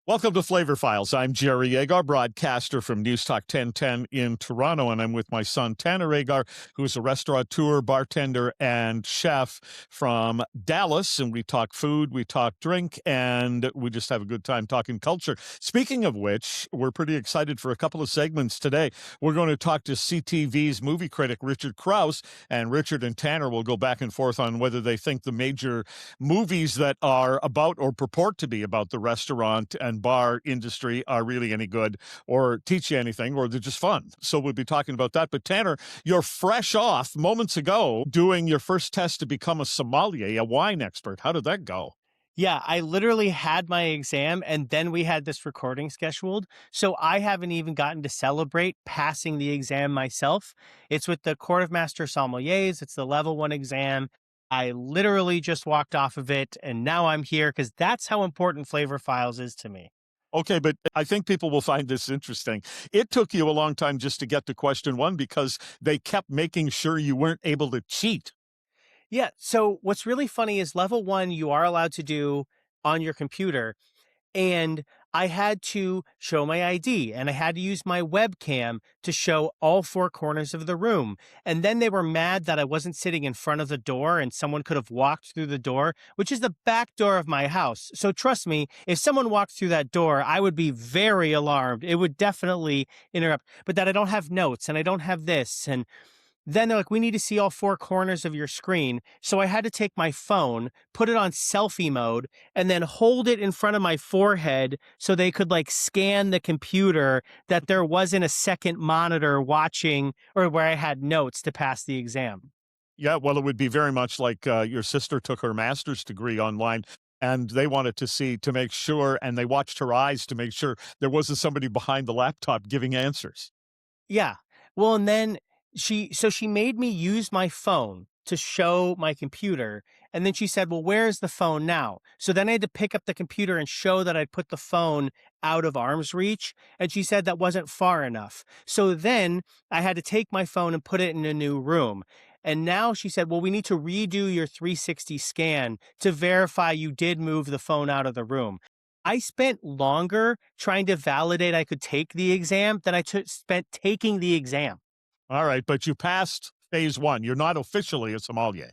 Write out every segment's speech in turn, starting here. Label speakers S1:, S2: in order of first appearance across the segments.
S1: Welcome to Flavorphiles. I'm Jerry Agar, broadcaster from News Talk 1010 in Toronto, and I'm with my son Tanner Agar, who's a restaurateur, bartender, and chef from Dallas. And we talk food, we talk drink, and we just have a good time talking culture. Speaking of which, we're pretty excited for a couple of segments today. We're going to talk to CTV's movie critic, Richard Crouse, and Richard and Tanner will go back and forth on whether they think the major movies that are about or purport to be about the restaurant and bar industry are really any good or teach you anything, or they're just fun. So we'll be talking about that. But Tanner, you're fresh off moments ago doing your first test to become a sommelier, a wine expert. How did that go?
S2: Yeah, I literally had my exam and then we had this recording scheduled. So I haven't even gotten to celebrate passing the exam myself. It's with the Court of Master Sommeliers. It's the level 1 exam. I literally just walked off of it and now I'm here because that's how important Flavorphiles is to me.
S1: Okay, but I think people will find this interesting. It took you a long time just to get to question one because they kept making sure you weren't able to cheat.
S2: Yeah. So what's really funny is level 1, you are allowed to do on your computer. And I had to show my ID and I had to use my webcam to show all 4 corners of the room. And then they were mad that I wasn't sitting in front of the door and someone could have walked through the door, which is the back door of my house. So trust me, if someone walked through that door, I would be very alarmed. It would definitely interrupt, but that I don't have notes and I don't have this. And then they're like, we need to see all 4 corners of your screen. So I had to take my phone, put it on selfie mode, and then hold it in front of my forehead so they could like scan the computer that there wasn't a second monitor watching or where I had notes to pass the exam.
S1: Yeah, well, it would be very much like your sister took her master's degree online and they wanted to see to make sure, and they watched her eyes to make sure there wasn't somebody behind the laptop giving answers.
S2: Yeah. Well, and then she made me use my phone to show my computer. And then she said, well, where's the phone now? So then I had to pick up the computer and show that I'd put the phone out of arm's reach. And she said that wasn't far enough. So then I had to take my phone and put it in a new room. And now she said, well, we need to redo your 360 scan to verify you did move the phone out of the room. I spent longer trying to validate I could take the exam than spent taking the exam.
S1: All right, but you passed phase one. You're not officially a sommelier.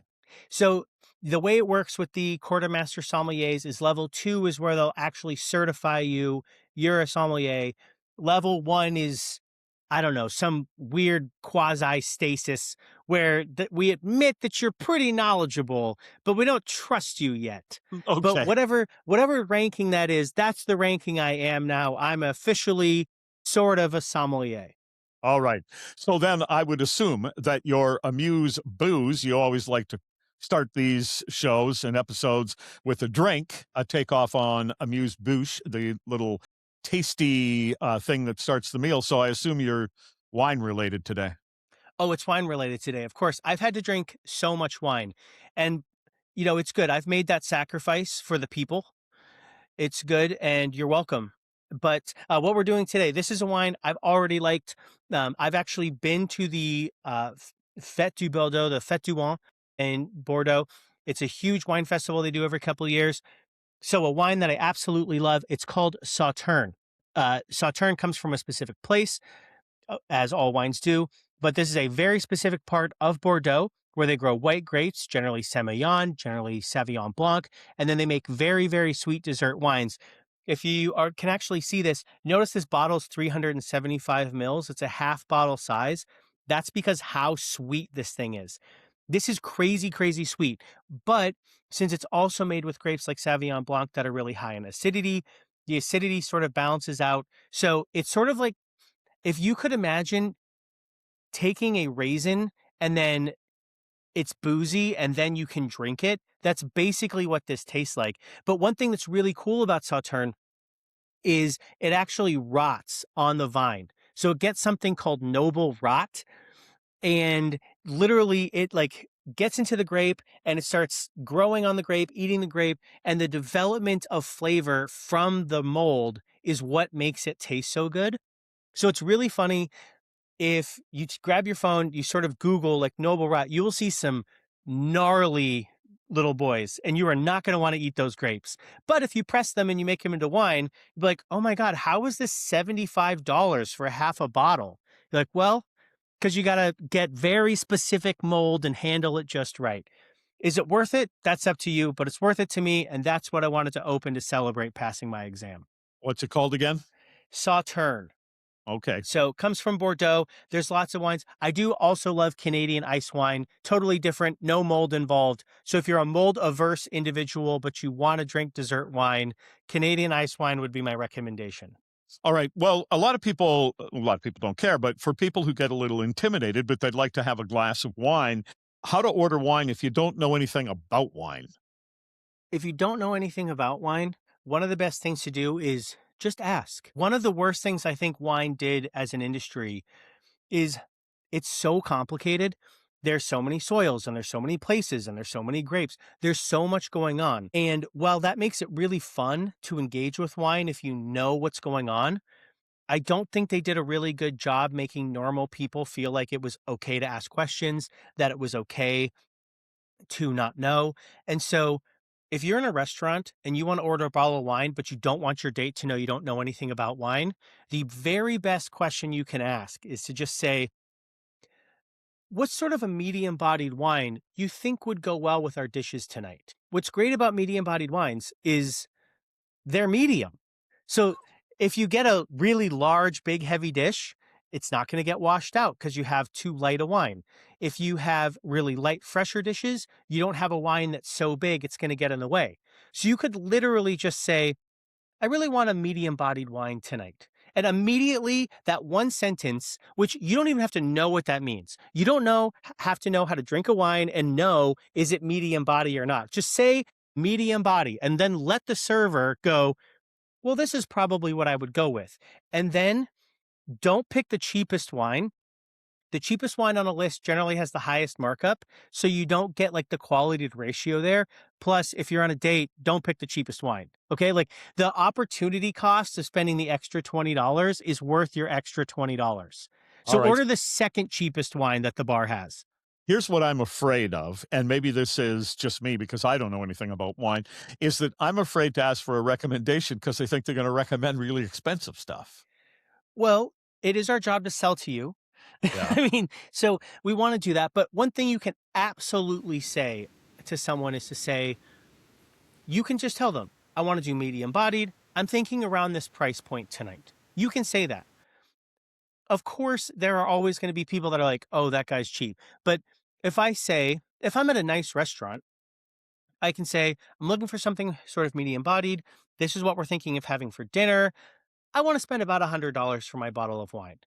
S2: So the way it works with the Court of Master Sommeliers is level 2 is where they'll actually certify you're a sommelier. Level 1 is, I don't know, some weird quasi stasis where we admit that you're pretty knowledgeable, but we don't trust you yet. But
S1: Okay.
S2: whatever ranking that is, that's the ranking I am now. I'm officially sort of a sommelier.
S1: All right. So then I would assume that your amuse booze, you always like to start these shows and episodes with a drink, a takeoff on amuse bouche, the little tasty thing that starts the meal. So I assume you're wine related today.
S2: Oh, it's wine related today. Of course, I've had to drink so much wine. And, it's good. I've made that sacrifice for the people. It's good, and you're welcome. But what we're doing today, this is a wine I've already liked. I've actually been to the Fête du Bordeaux, the Fête du Vin in Bordeaux. It's a huge wine festival they do every couple of years. So a wine that I absolutely love, it's called Sauterne. Sauterne comes from a specific place, as all wines do, but this is a very specific part of Bordeaux where they grow white grapes, generally Semillon, generally Sauvignon Blanc, and then they make very, very sweet dessert wines. If you can actually see this, notice this bottle is 375 mils. It's a half bottle size. That's because how sweet this thing is. This is crazy, crazy sweet. But since it's also made with grapes like Sauvignon Blanc that are really high in acidity, the acidity sort of balances out. So it's sort of like if you could imagine taking a raisin and then it's boozy and then you can drink it, that's basically what this tastes like. But one thing that's really cool about Sauterne is it actually rots on the vine. So it gets something called noble rot, and literally it like gets into the grape and it starts growing on the grape, eating the grape, and the development of flavor from the mold is what makes it taste so good. So it's really funny if you grab your phone, you sort of Google like noble rot, you will see some gnarly little boys, and you are not going to want to eat those grapes. But if you press them and you make them into wine, you'll be like, oh my God, how is this $75 for half a bottle? You're like, well, because you got to get very specific mold and handle it just right. Is it worth it? That's up to you, but it's worth it to me. And that's what I wanted to open to celebrate passing my exam.
S1: What's it called again?
S2: Sauterne.
S1: Okay.
S2: So comes from Bordeaux. There's lots of wines. I do also love Canadian ice wine. Totally different, no mold involved. So if you're a mold averse individual, but you want to drink dessert wine, Canadian ice wine would be my recommendation.
S1: All right. Well, a lot of people don't care, but for people who get a little intimidated, but they'd like to have a glass of wine, how to order wine if you don't know anything about wine?
S2: If you don't know anything about wine, one of the best things to do is just ask. One of the worst things I think wine did as an industry is it's so complicated. There's so many soils and there's so many places and there's so many grapes. There's so much going on. And while that makes it really fun to engage with wine if you know what's going on, I don't think they did a really good job making normal people feel like it was okay to ask questions, that it was okay to not know. And so if you're in a restaurant and you want to order a bottle of wine, but you don't want your date to know you don't know anything about wine, the very best question you can ask is to just say, what sort of a medium bodied wine you think would go well with our dishes tonight? What's great about medium bodied wines is they're medium. So if you get a really large, big, heavy dish, it's not going to get washed out because you have too light a wine. If you have really light, fresher dishes, you don't have a wine that's so big it's going to get in the way. So you could literally just say, I really want a medium bodied wine tonight. And immediately that one sentence, which you don't even have to know what that means. You don't have to know how to drink a wine and know, is it medium body or not? Just say medium body and then let the server go, well, this is probably what I would go with. And then don't pick the cheapest wine. The cheapest wine on a list generally has the highest markup, so you don't get like the quality to ratio there. Plus, if you're on a date, don't pick the cheapest wine. Okay? Like the opportunity cost of spending the extra $20 is worth your extra $20.
S1: All
S2: So
S1: right.
S2: order the second cheapest wine that the bar has.
S1: Here's what I'm afraid of, and maybe this is just me because I don't know anything about wine, is that I'm afraid to ask for a recommendation because they think they're going to recommend really expensive stuff.
S2: Well, it is our job to sell to you.
S1: Yeah.
S2: I mean, so we want to do that. But one thing you can absolutely say to someone is to say, you can just tell them, I want to do medium bodied. I'm thinking around this price point tonight. You can say that. Of course, there are always going to be people that are like, oh, that guy's cheap. But if I'm at a nice restaurant, I can say, I'm looking for something sort of medium bodied. This is what we're thinking of having for dinner. I want to spend about $100 for my bottle of wine.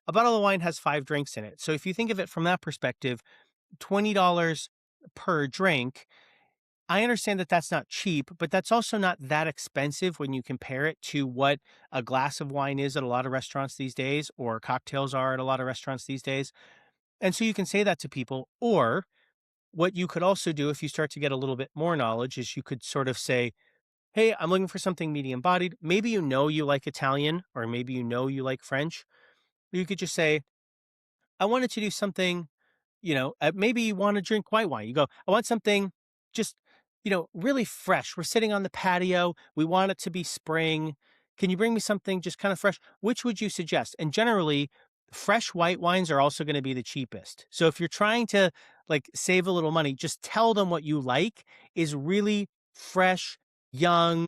S2: A bottle of wine has 5 drinks in it. So if you think of it from that perspective, $20 per drink, I understand that that's not cheap, but that's also not that expensive when you compare it to what a glass of wine is at a lot of restaurants these days, or cocktails are at a lot of restaurants these days. And so you can say that to people. Or what you could also do if you start to get a little bit more knowledge is you could sort of say, hey, I'm looking for something medium bodied. Maybe you like Italian, or maybe you like French. You could just say, I wanted to do something, maybe you want to drink white wine. You go, I want something just, really fresh. We're sitting on the patio. We want it to be spring. Can you bring me something just kind of fresh? Which would you suggest? And generally, fresh white wines are also going to be the cheapest. So if you're trying to like save a little money, just tell them what you like is really fresh, young,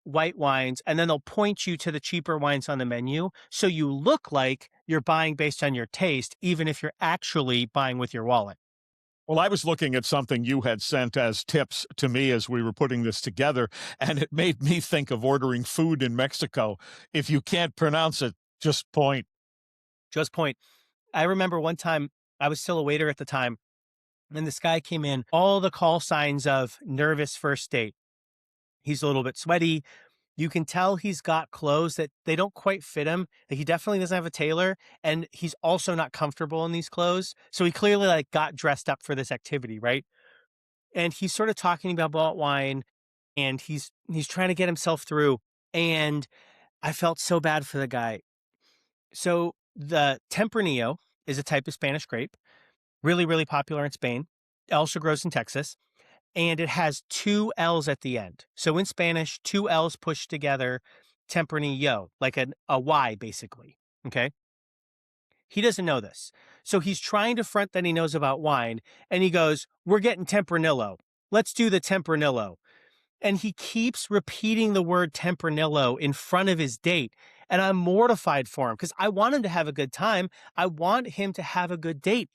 S2: white wines, and then they'll point you to the cheaper wines on the menu. So you look like you're buying based on your taste, even if you're actually buying with your wallet.
S1: Well, I was looking at something you had sent as tips to me as we were putting this together, and it made me think of ordering food in Mexico. If you can't pronounce it, just point.
S2: Just point. I remember one time I was still a waiter at the time, and this guy came in, all the call signs of nervous first date. He's a little bit sweaty. You can tell he's got clothes that they don't quite fit him. Like he definitely doesn't have a tailor, and he's also not comfortable in these clothes. So he clearly like got dressed up for this activity, right? And he's sort of talking about wine, and he's trying to get himself through. And I felt so bad for the guy. So the Tempranillo is a type of Spanish grape, really, really popular in Spain. It also grows in Texas. and it has two L's at the end. So in Spanish, two L's pushed together, Tempranillo, like a Y basically. Okay. He doesn't know this. So he's trying to front that he knows about wine. And he goes, "We're getting Tempranillo. Let's do the Tempranillo." And he keeps repeating the word Tempranillo in front of his date. And I'm mortified for him because I want him to have a good time. I want him to have a good date.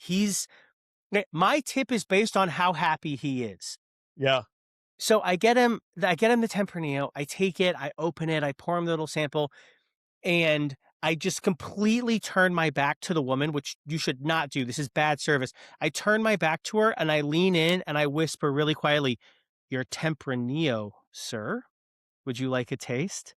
S2: My tip is based on how happy he is.
S1: Yeah.
S2: So I get him the Tempranillo. I take it, I open it, I pour him the little sample, and I just completely turn my back to the woman, which you should not do. This is bad service. I turn my back to her and I lean in and I whisper really quietly, "Your Tempranillo, sir. Would you like a taste?"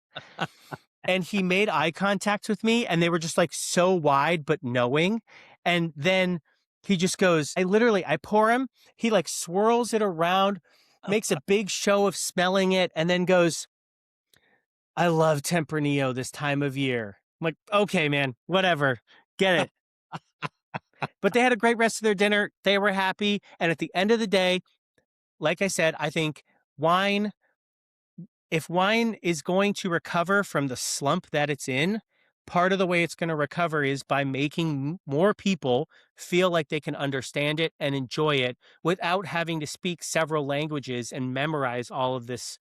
S2: And he made eye contact with me and they were just like so wide but knowing. And then he just goes, I pour him, he like swirls it around, makes a big show of smelling it, and then goes, "I love Tempranillo this time of year." I'm like, "Okay, man, whatever, get it." But they had a great rest of their dinner. They were happy. And at the end of the day, like I said, I think wine, if wine is going to recover from the slump that it's in, part of the way it's going to recover is by making more people feel like they can understand it and enjoy it without having to speak several languages and memorize all of this.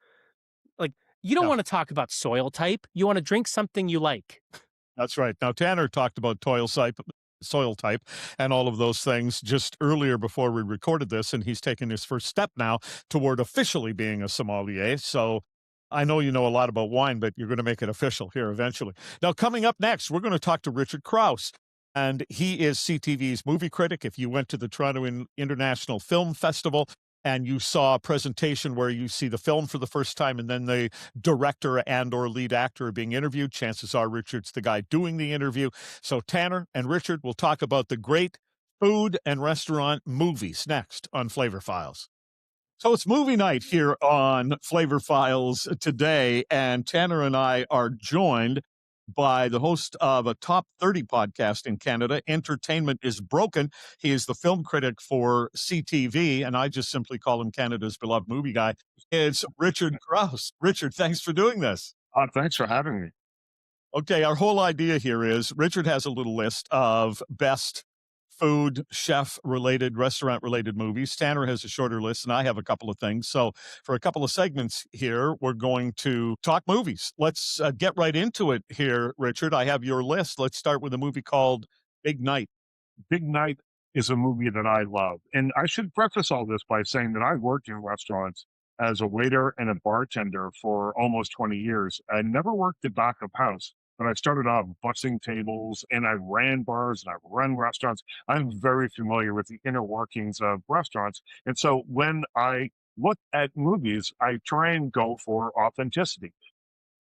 S2: Like, you don't
S1: Yeah.
S2: want to talk about soil type. You want to drink something you like.
S1: That's right. Now, Tanner talked about soil type, and all of those things just earlier before we recorded this, and he's taken his first step now toward officially being a sommelier. So I know you know a lot about wine, but you're going to make it official here eventually. Now, coming up next, we're going to talk to Richard Crouse. And he is CTV's movie critic. If you went to the Toronto International Film Festival and you saw a presentation where you see the film for the first time and then the director and or lead actor are being interviewed, chances are Richard's the guy doing the interview. So Tanner and Richard will talk about the great food and restaurant movies next on Flavor Files. So it's movie night here on Flavor Files today, and Tanner and I are joined by the host of a top 30 podcast in Canada, Entertainment is Broken. He is the film critic for CTV, and I just simply call him Canada's beloved movie guy. It's Richard Crouse. Richard, thanks for doing this.
S3: Thanks for having me.
S1: Okay, our whole idea here is Richard has a little list of best food, chef-related, restaurant-related movies. Tanner has a shorter list, and I have a couple of things. So for a couple of segments here, we're going to talk movies. Let's get right into it here, Richard. I have your list. Let's start with a movie called Big Night.
S3: Big Night is a movie that I love. And I should preface all this by saying that I worked in restaurants as a waiter and a bartender for almost 20 years. I never worked at back of house, but I started off bussing tables and I ran bars and I run restaurants. I'm very familiar with the inner workings of restaurants. And so when I look at movies, I try and go for authenticity.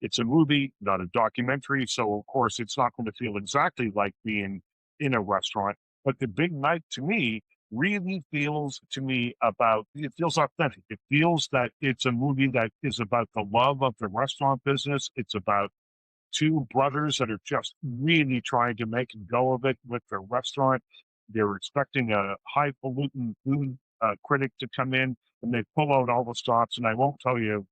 S3: It's a movie, not a documentary. So, of course, it's not going to feel exactly like being in a restaurant. But The Big Night to me really feels to me it feels authentic. It feels that it's a movie that is about the love of the restaurant business. It's about two brothers that are just really trying to make a go of it with their restaurant. They're expecting a highfalutin food critic to come in and they pull out all the stops. And I won't tell you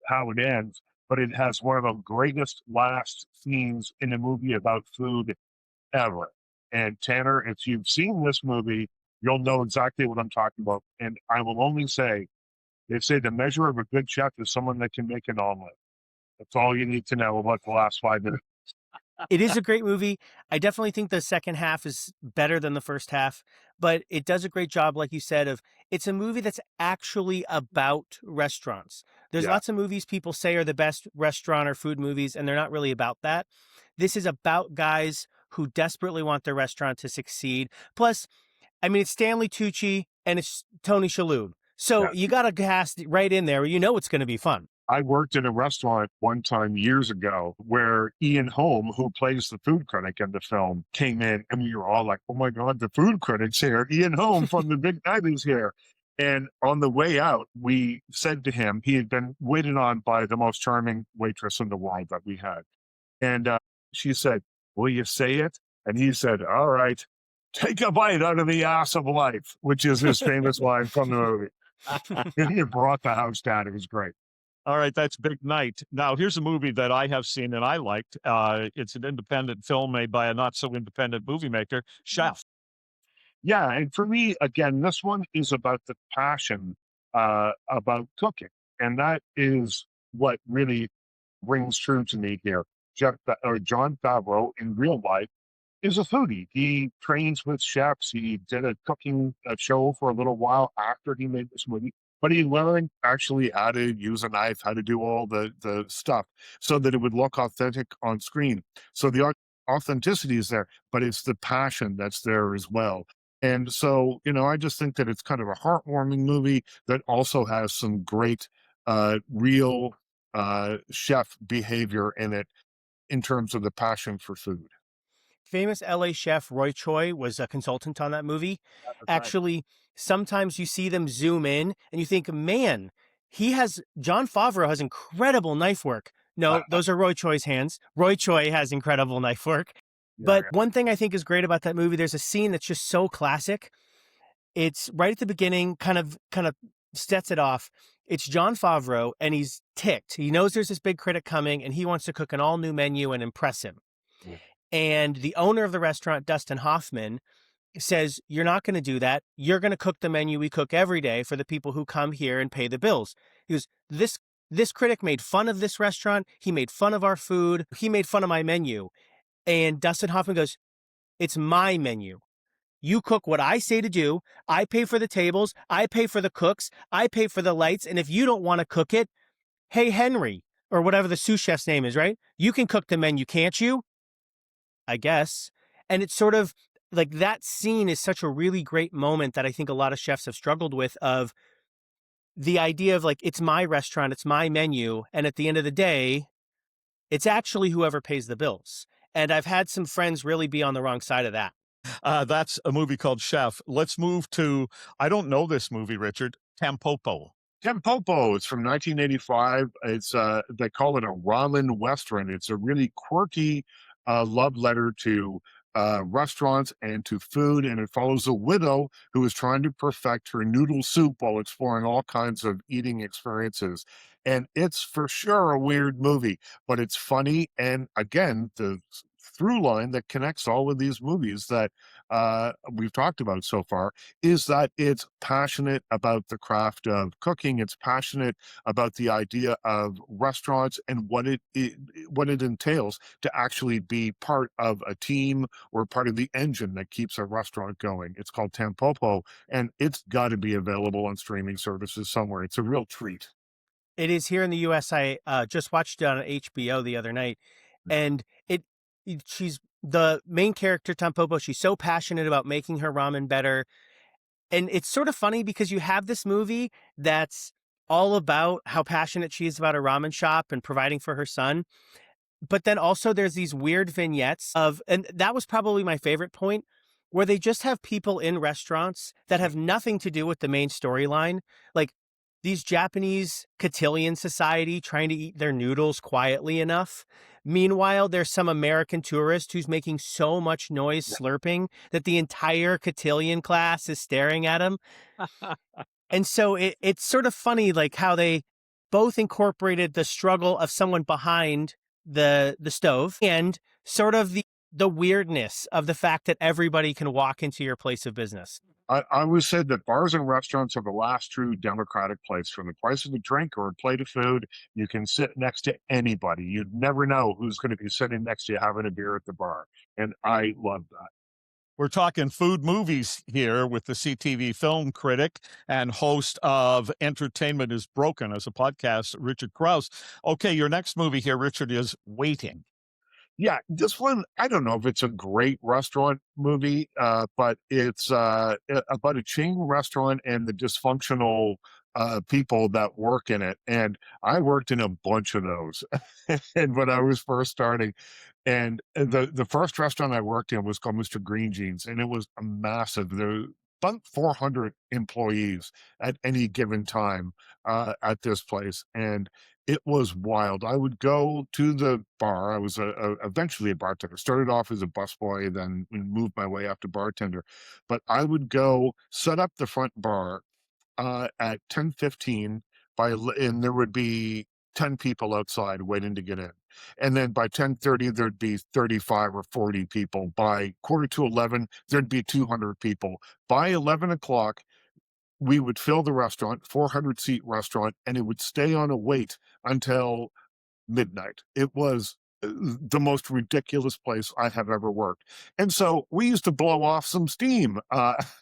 S3: how it ends, but it has one of the greatest last scenes in a movie about food ever. And Tanner, if you've seen this movie, you'll know exactly what I'm talking about. And I will only say, they say the measure of a good chef is someone that can make an omelet. That's all you need to know about the last 5 minutes.
S2: It is a great movie. I definitely think the second half is better than the first half, but it does a great job, like you said, of it's a movie that's actually about restaurants. There's
S3: Yeah.
S2: lots of movies people say are the best restaurant or food movies, and they're not really about that. This is about guys who desperately want their restaurant to succeed. Plus, I mean, it's Stanley Tucci and it's Tony Shalhoub. So
S3: Yeah.
S2: you got to cast right in there. You know it's going to be fun.
S3: I worked in a restaurant one time years ago where Ian Holm, who plays the food critic in the film, came in and we were all like, oh my God, the food critic's here. Ian Holm from The Big Night is here. And on the way out, we said to him, he had been waited on by the most charming waitress in the world that we had. And she said, will you say it? And he said, all right, take a bite out of the ass of life, which is his famous line from the movie. And it brought the house down. It was great.
S1: All right, that's Big Night. Now, here's a movie that I have seen and I liked. It's an independent film made by a not so independent movie maker, Chef.
S3: Yeah, and for me, again, this one is about the passion about cooking, and that is what really rings true to me here. John Favreau in real life is a foodie. He trains with chefs. He did a cooking show for a little while after he made this movie, but he learned actually how to use a knife, how to do all the stuff so that it would look authentic on screen. So the authenticity is there, but it's the passion that's there as well. And so, I just think that it's kind of a heartwarming movie that also has some great, real chef behavior in it in terms of the passion for food.
S2: Famous LA chef Roy Choi was a consultant on that movie.
S3: That's right.
S2: Actually, sometimes you see them zoom in and you think, man, John Favreau has incredible knife work. No, those are Roy Choi's hands. Roy Choi has incredible knife work. But one thing I think is great about that movie, there's a scene that's just so classic. It's right at the beginning, kind of sets it off. It's John Favreau and he's ticked. He knows there's this big critic coming and he wants to cook an all new menu and impress him. And the owner of the restaurant, Dustin Hoffman, says, "You're not going to do that. You're going to cook the menu we cook every day for the people who come here and pay the bills." He goes, this critic made fun of this restaurant. He made fun of our food. He made fun of my menu. And Dustin Hoffman goes, "It's my menu. You cook what I say to do. I pay for the tables. I pay for the cooks. I pay for the lights. And if you don't want to cook it, hey, Henry," or whatever the sous chef's name is, right? "You can cook the menu, can't you?" I guess. And it's sort of like that scene is such a really great moment that I think a lot of chefs have struggled with, of the idea of like, it's my restaurant, it's my menu. And at the end of the day, it's actually whoever pays the bills. And I've had some friends really be on the wrong side of that.
S1: That's a movie called Chef. Let's move to, I don't know this movie, Richard, Tampopo.
S3: Tempopo. It's from 1985. It's they call it a ramen western. It's a really quirky love letter to restaurants and to food, and it follows a widow who is trying to perfect her noodle soup while exploring all kinds of eating experiences. And it's for sure a weird movie, but it's funny. And again, the through line that connects all of these movies that we've talked about so far is that it's passionate about the craft of cooking. It's passionate about the idea of restaurants and what it entails to actually be part of a team or part of the engine that keeps a restaurant going. It's called Tampopo, and it's got to be available on streaming services somewhere. It's a real treat.
S2: It is here in the US. I just watched it on HBO the other night, and she's the main character, Tampopo. She's so passionate about making her ramen better. And it's sort of funny because you have this movie that's all about how passionate she is about a ramen shop and providing for her son. But then also there's these weird vignettes of, and that was probably my favorite point, where they just have people in restaurants that have nothing to do with the main storyline. Like these Japanese cotillion society trying to eat their noodles quietly enough. Meanwhile, there's some American tourist who's making so much noise slurping that the entire cotillion class is staring at him. And so it's sort of funny, like how they both incorporated the struggle of someone behind the stove and sort of the weirdness of the fact that everybody can walk into your place of business.
S3: I always said that bars and restaurants are the last true democratic place. For the price of a drink or a plate of food, you can sit next to anybody. You'd never know who's going to be sitting next to you having a beer at the bar. And I love that.
S1: We're talking food movies here with the CTV film critic and host of Entertainment is Broken as a podcast, Richard Crouse. Okay, your next movie here, Richard, is Waiting.
S3: Yeah, this one, I don't know if it's a great restaurant movie, but it's about a chain restaurant and the dysfunctional people that work in it. And I worked in a bunch of those and when I was first starting. And the first restaurant I worked in was called Mr. Green Jeans, and it was a massive. There were about 400 employees at any given time at this place, and it was wild. I would go to the bar. I was eventually a bartender. Started off as a busboy, then moved my way up to bartender. But I would go set up the front bar at 10:15 and there would be 10 people outside waiting to get in. And then by 10:30, there'd be 35 or 40 people. By quarter to 11, there'd be 200 people. By 11 o'clock, we would fill the restaurant, 400-seat restaurant, and it would stay on a wait until midnight. It was the most ridiculous place I have ever worked. And so we used to blow off some steam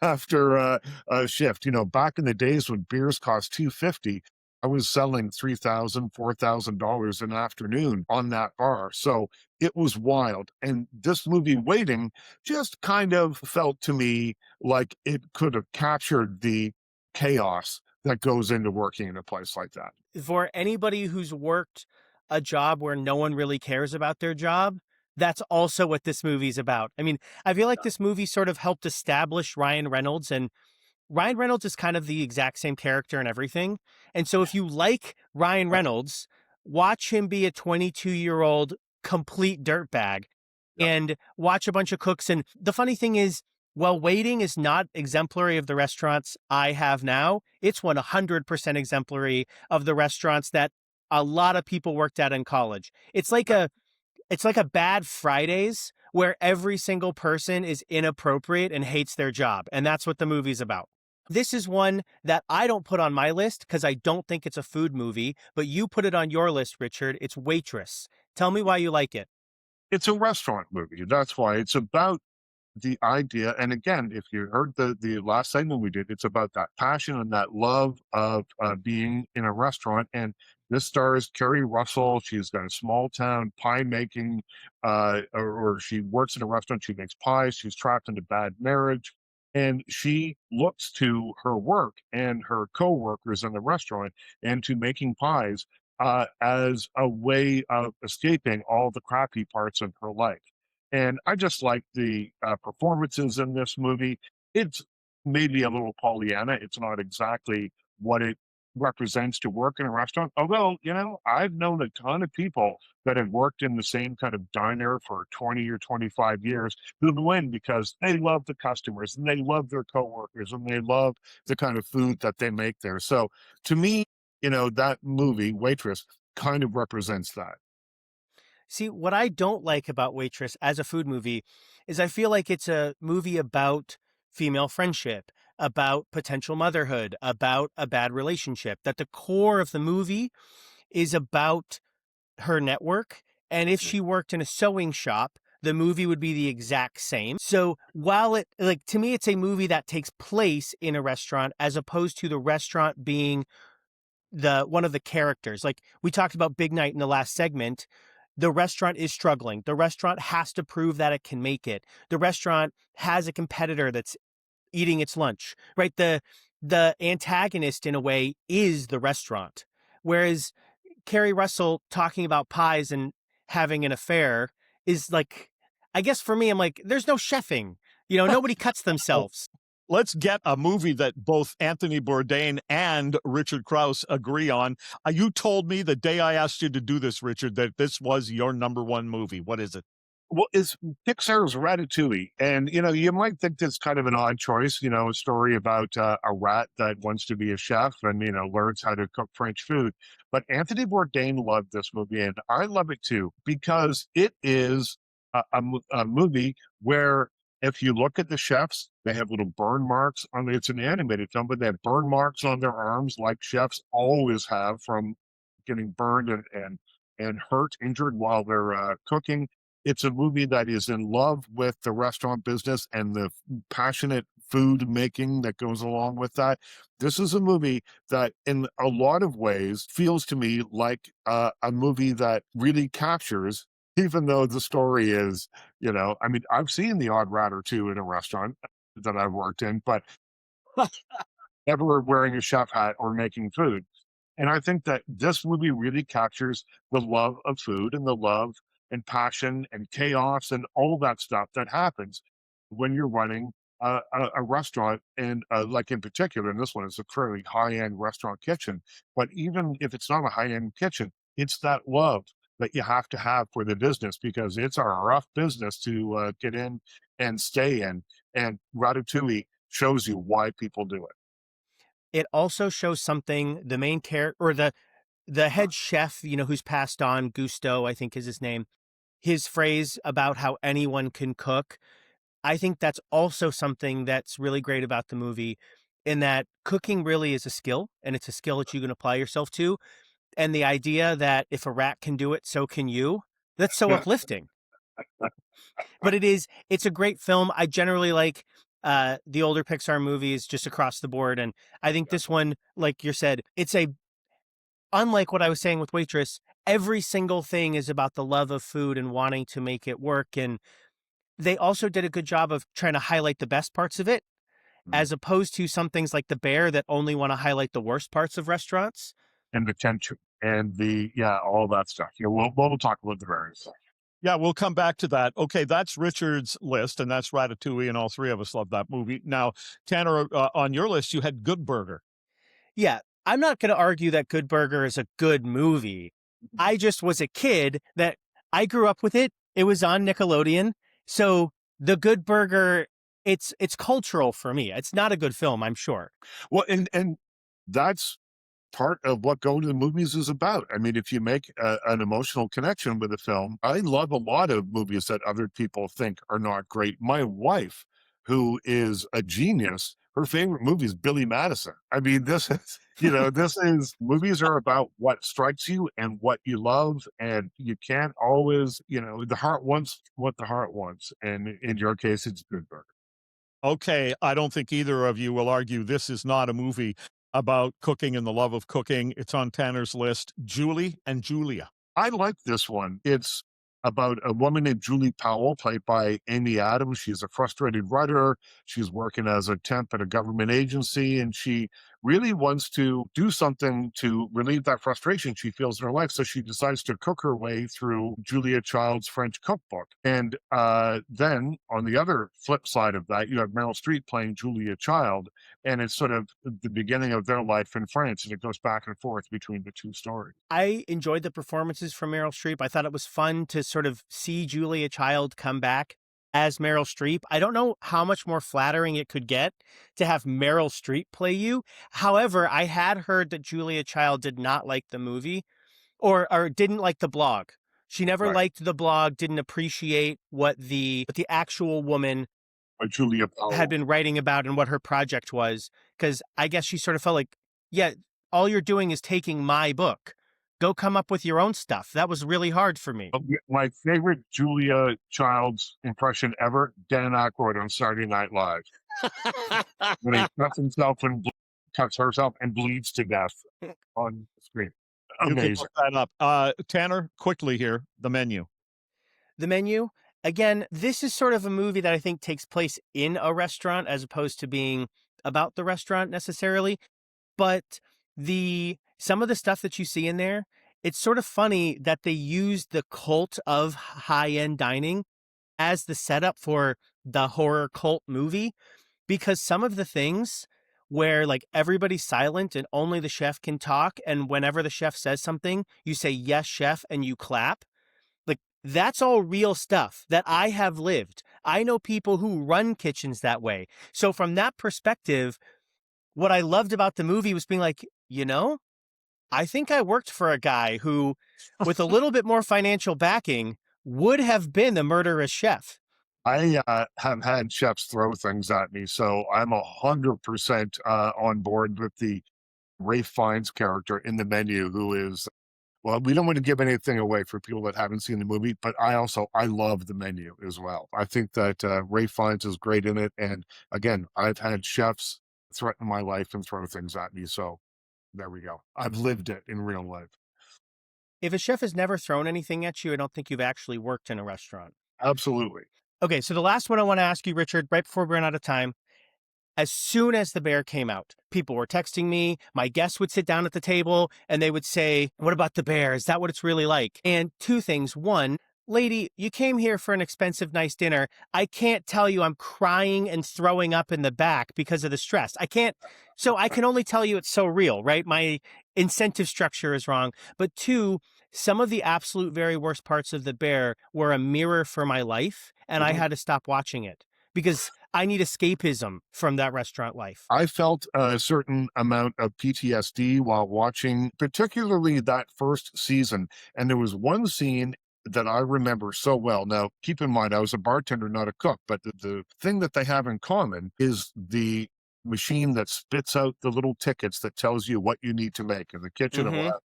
S3: after a shift. You know, back in the days when beers cost $2.50, I was selling $3,000, $4,000 an afternoon on that bar. So it was wild. And this movie, Waiting, just kind of felt to me like it could have captured the chaos that goes into working in a place like that.
S2: For anybody who's worked a job where no one really cares about their job, that's also what this movie's about. I mean, I feel like this movie sort of helped establish Ryan Reynolds, and Ryan Reynolds is kind of the exact same character and everything. And so if you like Ryan Reynolds, watch him be a 22-year-old complete dirtbag and watch a bunch of cooks. And the funny thing is, while Waiting is not exemplary of the restaurants I have now, it's 100% exemplary of the restaurants that a lot of people worked at in college. It's like a bad Fridays where every single person is inappropriate and hates their job. And that's what the movie's about. This is one that I don't put on my list because I don't think it's a food movie, but you put it on your list, Richard. It's Waitress. Tell me why you like it.
S3: It's a restaurant movie. That's why it's about the idea. And again, if you heard the last segment we did, it's about that passion and that love of being in a restaurant. And this stars Kerry Russell. She's got a small town pie making, or she works in a restaurant. She makes pies. She's trapped in a bad marriage. And she looks to her work and her co-workers in the restaurant and to making pies as a way of escaping all the crappy parts of her life. And I just like the performances in this movie. It's maybe a little Pollyanna. It's not exactly what it represents to work in a restaurant. Although, you know, I've known a ton of people that have worked in the same kind of diner for 20 or 25 years who win because they love the customers and they love their coworkers and they love the kind of food that they make there. So to me, you know, that movie, Waitress, kind of represents that.
S2: See, what I don't like about Waitress as a food movie is I feel like it's a movie about female friendship, about potential motherhood, about a bad relationship, that the core of the movie is about her network. And if she worked in a sewing shop, the movie would be the exact same. So while to me, it's a movie that takes place in a restaurant as opposed to the restaurant being one of the characters. Like we talked about Big Night in the last segment. The restaurant is struggling. The restaurant has to prove that it can make it. The restaurant has a competitor that's eating its lunch, right? The antagonist in a way is the restaurant. Whereas Kerry Russell talking about pies and having an affair is like, I guess for me, I'm like, there's no chefing. You know, nobody cuts themselves.
S1: Let's get a movie that both Anthony Bourdain and Richard Crouse agree on. You told me the day I asked you to do this, Richard, that this was your number one movie. What is it?
S3: Well, it's Pixar's Ratatouille. And, you know, you might think that's kind of an odd choice, you know, a story about a rat that wants to be a chef and, you know, learns how to cook French food. But Anthony Bourdain loved this movie, and I love it too, because it is a movie where if you look at the chefs, they have little burn marks on it's an animated film, but they have burn marks on their arms like chefs always have from getting burned and hurt, injured while they're cooking. It's a movie that is in love with the restaurant business and the passionate food making that goes along with that. This is a movie that, in a lot of ways, feels to me like a movie that really captures, even though the story is, you know, I mean, I've seen the odd rat or two in a restaurant that I've worked in, but never wearing a chef hat or making food. And I think that this movie really captures the love of food and the love and passion and chaos and all that stuff that happens when you're running a restaurant. And like in particular, in this one, it's a fairly high-end restaurant kitchen. But even if it's not a high-end kitchen, it's that love that you have to have for the business because it's a rough business to get in and stay in. And Ratatouille shows you why people do it.
S2: it also shows something the main character or the head chef, who's passed on, Gusto, I think is his name, his phrase about how anyone can cook. I think that's also something that's really great about the movie in that cooking really is a skill and it's a skill that you can apply yourself to. And the idea that if a rat can do it, so can you, that's so uplifting. But it's a great film. I generally like the older Pixar movies just across the board. And I think this one, like you said, unlike what I was saying with Waitress, every single thing is about the love of food and wanting to make it work. And they also did a good job of trying to highlight the best parts of it, as opposed to some things like The Bear that only want to highlight the worst parts of restaurants.
S3: And the tension and all that stuff. We'll talk about the various.
S1: Yeah, we'll come back to that. Okay, that's Richard's list, and that's Ratatouille, and all three of us love that movie. Now, Tanner, on your list, you had Good Burger.
S2: Yeah, I'm not going to argue that Good Burger is a good movie. I just was a kid that I grew up with it. It was on Nickelodeon. So The Good Burger, it's cultural for me. It's not a good film, I'm sure.
S3: Well, and that's part of what going to the movies is about. I mean, if you make an emotional connection with a film, I love a lot of movies that other people think are not great. My wife, who is a genius, her favorite movie is Billy Madison. I mean, this is movies are about what strikes you and what you love, and you can't always, the heart wants what the heart wants, and in your case, it's Good Burger.
S1: Okay, I don't think either of you will argue this is not a movie about cooking and the love of cooking. It's on Tanner's list, Julie and Julia.
S3: I like this one. It's about a woman named Julie Powell, played by Amy Adams. She's a frustrated writer. She's working as a temp at a government agency, and she really wants to do something to relieve that frustration she feels in her life. So she decides to cook her way through Julia Child's French cookbook. And then on the other flip side of that, you have Meryl Streep playing Julia Child, and it's sort of the beginning of their life in France, and it goes back and forth between the two stories.
S2: I enjoyed the performances from Meryl Streep. I thought it was fun to sort of see Julia Child come back as Meryl Streep. I don't know how much more flattering it could get to have Meryl Streep play you. However, I had heard that Julia Child did not like the movie or didn't like the blog. She never liked the blog, didn't appreciate what the actual woman
S3: Julia Powell
S2: had been writing about and what her project was. Because I guess she sort of felt like, yeah, all you're doing is taking my book. Go come up with your own stuff. That was really hard for me.
S3: My favorite Julia Child's impression ever, Dan Aykroyd on Saturday Night Live. When he cuts himself and cuts herself and bleeds to death on screen. Amazing.
S1: You can look that up. Tanner, quickly here, the menu.
S2: The menu, again, this is sort of a movie that I think takes place in a restaurant as opposed to being about the restaurant necessarily. But some of the stuff that you see in there, it's sort of funny that they use the cult of high-end dining as the setup for the horror cult movie, because some of the things where like everybody's silent and only the chef can talk, and whenever the chef says something, you say, "Yes, chef," and you clap. Like that's all real stuff that I have lived. I know people who run kitchens that way. So from that perspective, what I loved about the movie was being like, I think I worked for a guy who, with a little bit more financial backing, would have been the murderous chef.
S3: I have had chefs throw things at me, so I'm 100% on board with the Ralph Fiennes character in the menu, who is, well, we don't want to give anything away for people that haven't seen the movie, but I love the menu as well. I think that Ralph Fiennes is great in it, and again, I've had chefs threaten my life and throw things at me, so there we go. I've lived it in real life.
S2: If a chef has never thrown anything at you, I don't think you've actually worked in a restaurant.
S3: Absolutely.
S2: Okay, so the last one I want to ask you, Richard, right before we run out of time, as soon as The Bear came out, people were texting me, my guests would sit down at the table and they would say, "What about The Bear? Is that what it's really like?" And two things. One, lady, you came here for an expensive, nice dinner. I can't tell you I'm crying and throwing up in the back because of the stress. I can only tell you it's so real, right? My incentive structure is wrong. But two, some of the absolute very worst parts of The Bear were a mirror for my life, and I had to stop watching it because I need escapism from that restaurant life.
S3: I felt a certain amount of PTSD while watching, particularly that first season. And there was one scene that I remember so well. Now, keep in mind, I was a bartender, not a cook, but the thing that they have in common is the machine that spits out the little tickets that tells you what you need to make. In the kitchen, it will
S2: Mm-hmm.
S3: have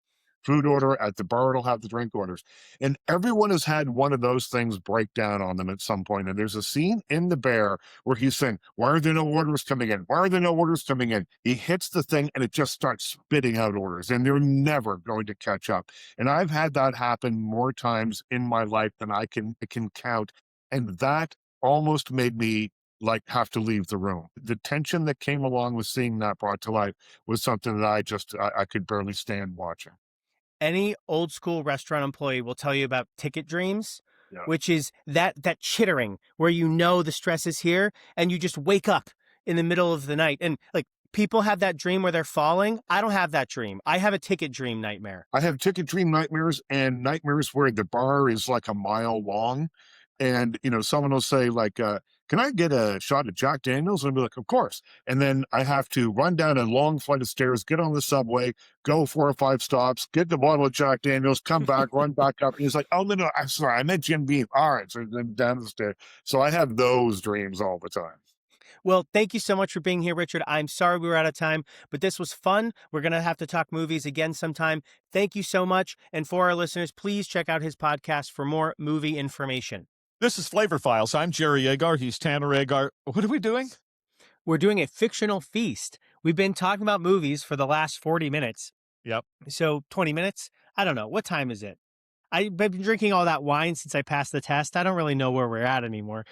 S3: food order. At the bar, it'll have the drink orders. And everyone has had one of those things break down on them at some point. And there's a scene in the bear where he's saying, "Why are there no orders coming in? Why are there no orders coming in?" He hits the thing and it just starts spitting out orders, and they're never going to catch up. And I've had that happen more times in my life than I can count. And that almost made me like have to leave the room. The tension that came along with seeing that brought to life was something that I could barely stand watching.
S2: Any old school restaurant employee will tell you about ticket dreams,
S3: Yeah.
S2: which is that chittering where you know the stress is here and you just wake up in the middle of the night. And like people have that dream where they're falling. I don't have that dream. I have a ticket dream nightmare.
S3: I have ticket dream nightmares and nightmares where the bar is like a mile long. And, someone will say, like, can I get a shot of Jack Daniels? And I'll be like, of course. And then I have to run down a long flight of stairs, get on the subway, go 4 or 5 stops, get the bottle of Jack Daniels, come back, run back up. And he's like, oh, no, I'm sorry. I meant Jim Beam. All right. So then down the stairs. So I have those dreams all the time.
S2: Well, thank you so much for being here, Richard. I'm sorry we were out of time, but this was fun. We're going to have to talk movies again sometime. Thank you so much. And for our listeners, please check out his podcast for more movie information.
S1: This is Flavorphiles. I'm Jerry Agar. He's Tanner Agar. What are we doing?
S2: We're doing a fictional feast. We've been talking about movies for the last 40 minutes.
S1: Yep.
S2: So 20 minutes? I don't know. What time is it? I've been drinking all that wine since I passed the test. I don't really know where we're at anymore.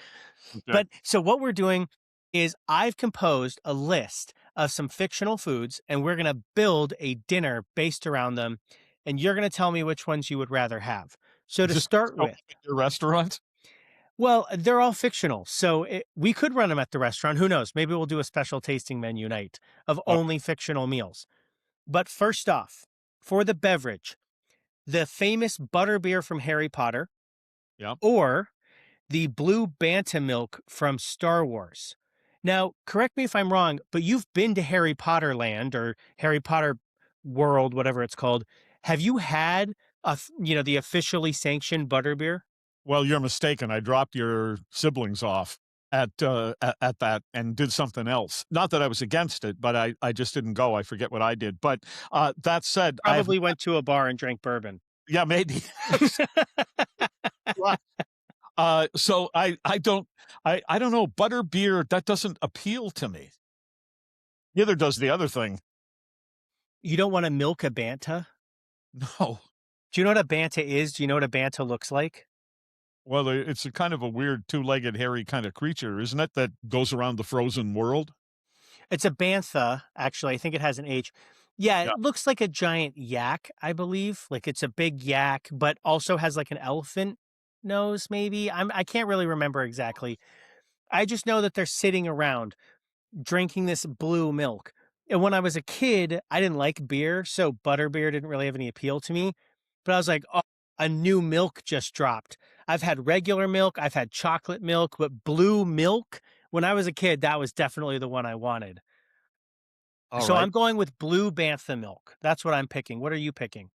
S3: Okay.
S2: But so what we're doing is I've composed a list of some fictional foods, and we're going to build a dinner based around them. And you're going to tell me which ones you would rather have. So
S1: Is
S2: to
S1: this
S2: start with,
S1: your restaurant?
S2: well, they're all fictional. So we could run them at the restaurant. Who knows? Maybe we'll do a special tasting menu night of only fictional meals. But first off, for the beverage, the famous butterbeer from Harry Potter,
S1: Yep.
S2: or the blue Banta milk from Star Wars. Now, correct me if I'm wrong, but you've been to Harry Potter Land or Harry Potter World, whatever it's called. Have you had the officially sanctioned butterbeer?
S1: Well, you're mistaken. I dropped your siblings off at that and did something else. Not that I was against it, but I just didn't go. I forget what I did. But that said,
S2: Probably went to a bar and drank bourbon.
S1: yeah, maybe. So I don't know, butterbeer, that doesn't appeal to me. Neither does the other thing.
S2: You don't want to milk a Banta?
S1: No.
S2: Do you know what a Banta is? Do you know what a Banta looks like?
S1: Well, it's a kind of a weird two-legged hairy kind of creature, isn't it, that goes around the frozen world?
S2: It's a bantha, actually. I think it has an H. Yeah,
S1: Yeah.
S2: it looks like a giant yak, I believe. Like it's a big yak, but also has like an elephant nose, maybe. I can't really remember exactly. I just know that they're sitting around drinking this blue milk. And when I was a kid, I didn't like beer, so butterbeer didn't really have any appeal to me. But I was like, oh, a new milk just dropped. I've had regular milk, I've had chocolate milk, but blue milk, when I was a kid, that was definitely the one I wanted.
S1: All
S2: So
S1: right.
S2: I'm going with blue bantha milk. That's what I'm picking. What are you picking?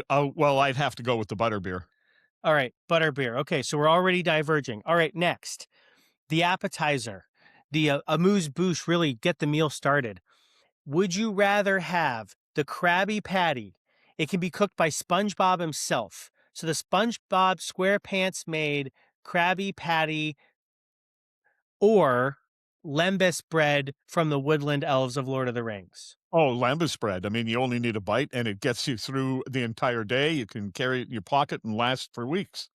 S1: Oh, well, I'd have to go with the butterbeer.
S2: All right, butterbeer. Okay, so we're already diverging. All right, next, the appetizer, the amuse-bouche, really get the meal started. Would you rather have the Krabby Patty? It can be cooked by SpongeBob himself. So the SpongeBob SquarePants made Krabby Patty, or lembas bread from the woodland elves of Lord of the Rings.
S1: Oh, lambus bread. I mean, you only need a bite, and it gets you through the entire day. You can carry it in your pocket and last for weeks.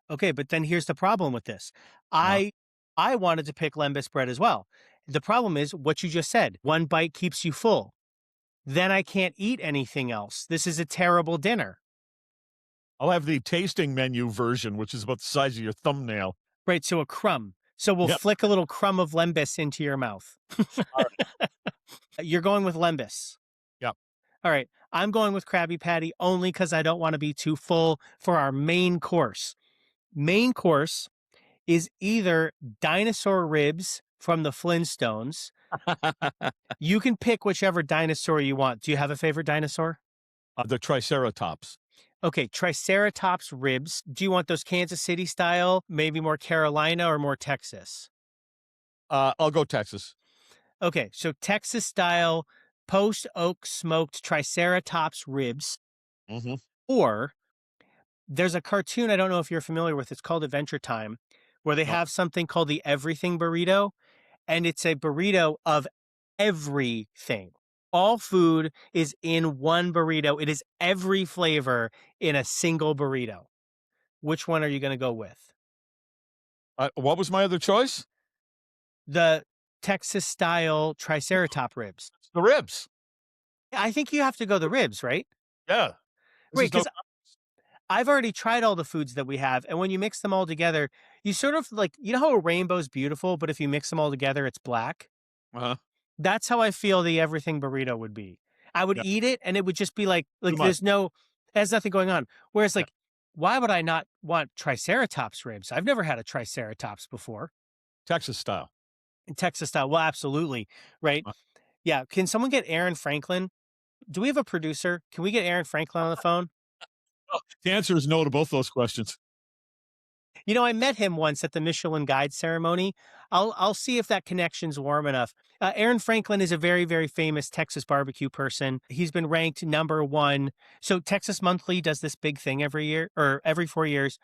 S2: Okay, but then here's the problem with this. I wanted to pick lembas bread as well. The problem is what you just said. One bite keeps you full. Then I can't eat anything else. This is a terrible dinner.
S1: I'll have the tasting menu version, which is about the size of your thumbnail.
S2: Right, so a crumb. So we'll
S1: Yep.
S2: flick a little crumb of lembas into your mouth. You're going with lembas.
S1: Yep.
S2: All right, I'm going with Krabby Patty only because I don't want to be too full for our main course. Main course is either dinosaur ribs from the Flintstones. You can pick whichever dinosaur you want. Do you have a favorite dinosaur?
S1: The Triceratops.
S2: Okay, Triceratops ribs. Do you want those Kansas City style, maybe more Carolina or more Texas?
S1: I'll go Texas.
S2: Okay, so Texas style post oak smoked Triceratops ribs,
S1: Mm-hmm.
S2: or there's a cartoon I don't know if you're familiar with. It's called Adventure Time, where they
S1: No.
S2: have something called the Everything Burrito, and it's a burrito of everything. All food is in one burrito. It is every flavor in a single burrito. Which one are you going to go with?
S1: What was my other choice?
S2: The Texas style Triceratop ribs.
S1: The ribs.
S2: I think you have to go the ribs, right?
S1: Yeah. This
S2: Right,
S1: is no-
S2: because I've already tried all the foods that we have, and when you mix them all together, you sort of like, you know how a rainbow's beautiful, but if you mix them all together, it's black?
S1: uh-huh.
S2: That's how I feel the everything burrito would be. I would
S1: Yeah.
S2: eat it, and it would just be like
S1: Too much.
S2: there's no, there's nothing going on. Whereas
S1: Yeah.
S2: like, why would I not want Triceratops ribs? I've never had a Triceratops before.
S1: Texas style.
S2: In Texas style. Well, absolutely. Right.
S1: Uh.
S2: Yeah. Can someone get Aaron Franklin? Do we have a producer? Can we get Aaron Franklin on the phone?
S1: The answer is no to both those questions.
S2: You know, I met him once at the Michelin Guide ceremony. I'll see if that connection's warm enough. Aaron Franklin is a very, very famous Texas barbecue person. He's been ranked #1. So Texas Monthly does this big thing every year, or every 4 years.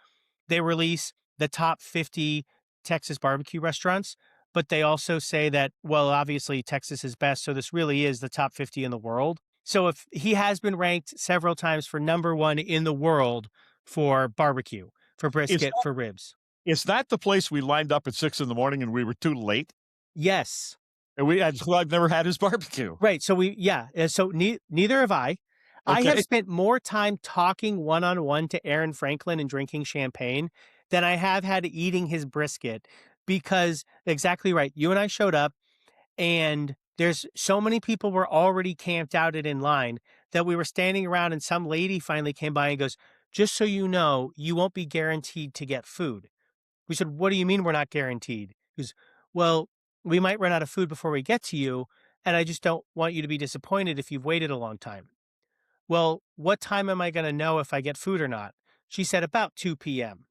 S2: They release the top 50 Texas barbecue restaurants, but they also say that, well, obviously Texas is best, so this really is the top 50 in the world. So if he has been ranked several times for #1 in the world for barbecue, for brisket, for ribs.
S1: Is that the place we lined up at 6 a.m. and we were too late?
S2: Yes.
S1: And I've never had his barbecue.
S2: Right. So so neither have I. I have
S1: Okay.
S2: spent more time talking one-on-one to Aaron Franklin and drinking champagne than I have had eating his brisket, because exactly right. You and I showed up, and there's so many people were already camped out and in line that we were standing around, and some lady finally came by and goes, "Just so you know, you won't be guaranteed to get food." We said, "What do you mean we're not guaranteed?" He goes, "Well, we might run out of food before we get to you, and I just don't want you to be disappointed if you've waited a long time." Well, what time am I going to know if I get food or not? She said about 2 p.m.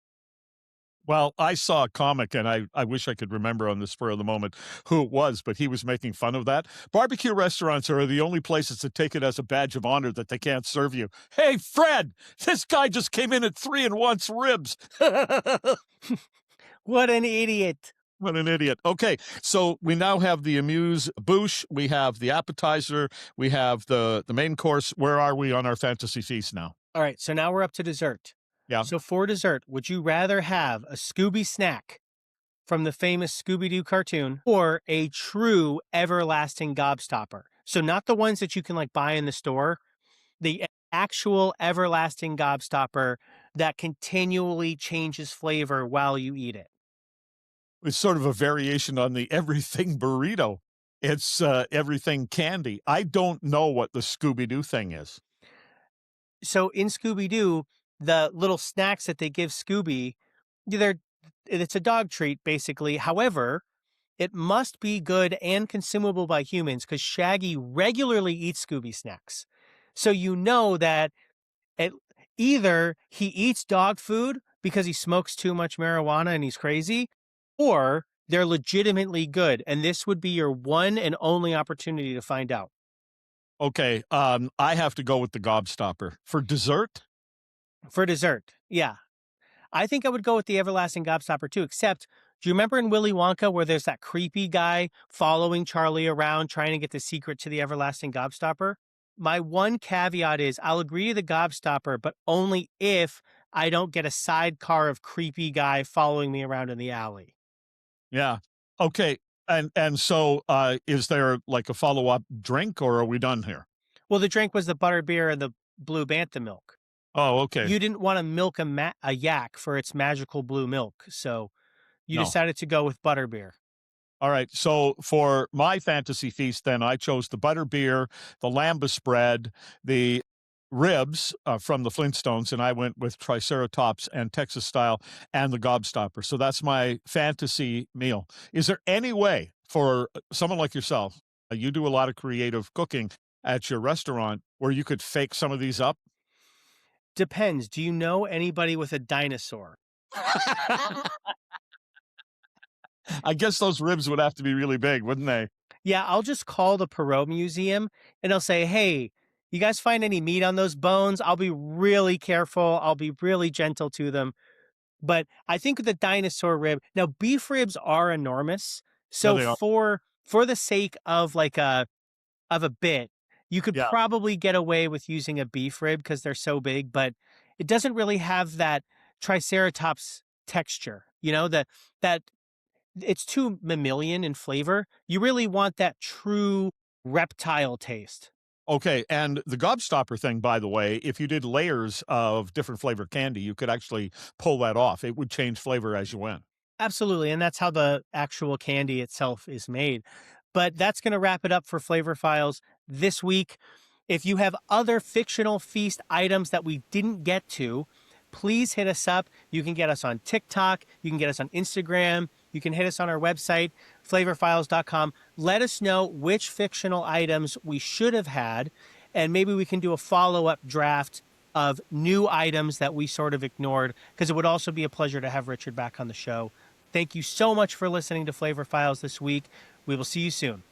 S1: Well, I saw a comic, and I wish I could remember on the spur of the moment who it was, but he was making fun of that. Barbecue restaurants are the only places that take it as a badge of honor that they can't serve you. Hey, Fred, this guy just came in at 3 and wants ribs.
S2: What an idiot.
S1: What an idiot. Okay, so we now have the amuse-bouche, we have the appetizer, we have the main course. Where are we on our fantasy feast now?
S2: All right, so now we're up to dessert.
S1: Yeah.
S2: So for dessert, would you rather have a Scooby snack from the famous Scooby-Doo cartoon, or a true everlasting gobstopper? So not the ones that you can like buy in the store, the actual everlasting gobstopper that continually changes flavor while you eat it.
S1: It's sort of a variation on the everything burrito. It's everything candy. I don't know what the Scooby-Doo thing is.
S2: So in Scooby-Doo, the little snacks that they give Scooby, it's a dog treat basically. However, it must be good and consumable by humans because Shaggy regularly eats Scooby snacks. So you know that either he eats dog food because he smokes too much marijuana and he's crazy, or they're legitimately good. And this would be your one and only opportunity to find out.
S1: Okay, I have to go with the gobstopper. For dessert?
S2: For dessert, yeah. I think I would go with the everlasting gobstopper too, except, do you remember in Willy Wonka where there's that creepy guy following Charlie around trying to get the secret to the everlasting gobstopper? My one caveat is I'll agree to the gobstopper, but only if I don't get a sidecar of creepy guy following me around in the alley.
S1: Yeah. Okay. And so is there like a follow-up drink, or are we done here?
S2: Well, the drink was the butterbeer and the blue bantha milk.
S1: Oh, okay.
S2: You didn't want to milk a yak for its magical blue milk, so you
S1: No.
S2: decided to go with butterbeer.
S1: All right. So for my fantasy feast, then I chose the butterbeer, the lambus bread, the ribs from the Flintstones, and I went with Triceratops and Texas style and the Gobstopper. So that's my fantasy meal. Is there any way for someone like yourself, you do a lot of creative cooking at your restaurant, where you could fake some of these up?
S2: Depends. Do you know anybody with a dinosaur?
S1: I guess those ribs would have to be really big, wouldn't they?
S2: Yeah, I'll just call the Perot Museum and I'll say, hey, you guys find any meat on those bones? I'll be really careful. I'll be really gentle to them. But I think the dinosaur rib, now beef ribs are enormous.
S1: Yeah,
S2: So
S1: they are.
S2: for the sake of like a bit, you could
S1: Yeah.
S2: probably get away with using a beef rib because they're so big, but it doesn't really have that triceratops texture, that it's too mammalian in flavor. You really want that true reptile taste.
S1: Okay, and the Gobstopper thing, by the way, if you did layers of different flavor candy, you could actually pull that off. It would change flavor as you went.
S2: Absolutely. And that's how the actual candy itself is made. But that's going to wrap it up for Flavor Files this week. If you have other fictional feast items that we didn't get to, please hit us up. You can get us on TikTok. You can get us on Instagram. You can hit us on our website, flavorphiles.com. Let us know which fictional items we should have had, and maybe we can do a follow-up draft of new items that we sort of ignored, because it would also be a pleasure to have Richard back on the show. Thank you so much for listening to Flavor Files this week. We will see you soon.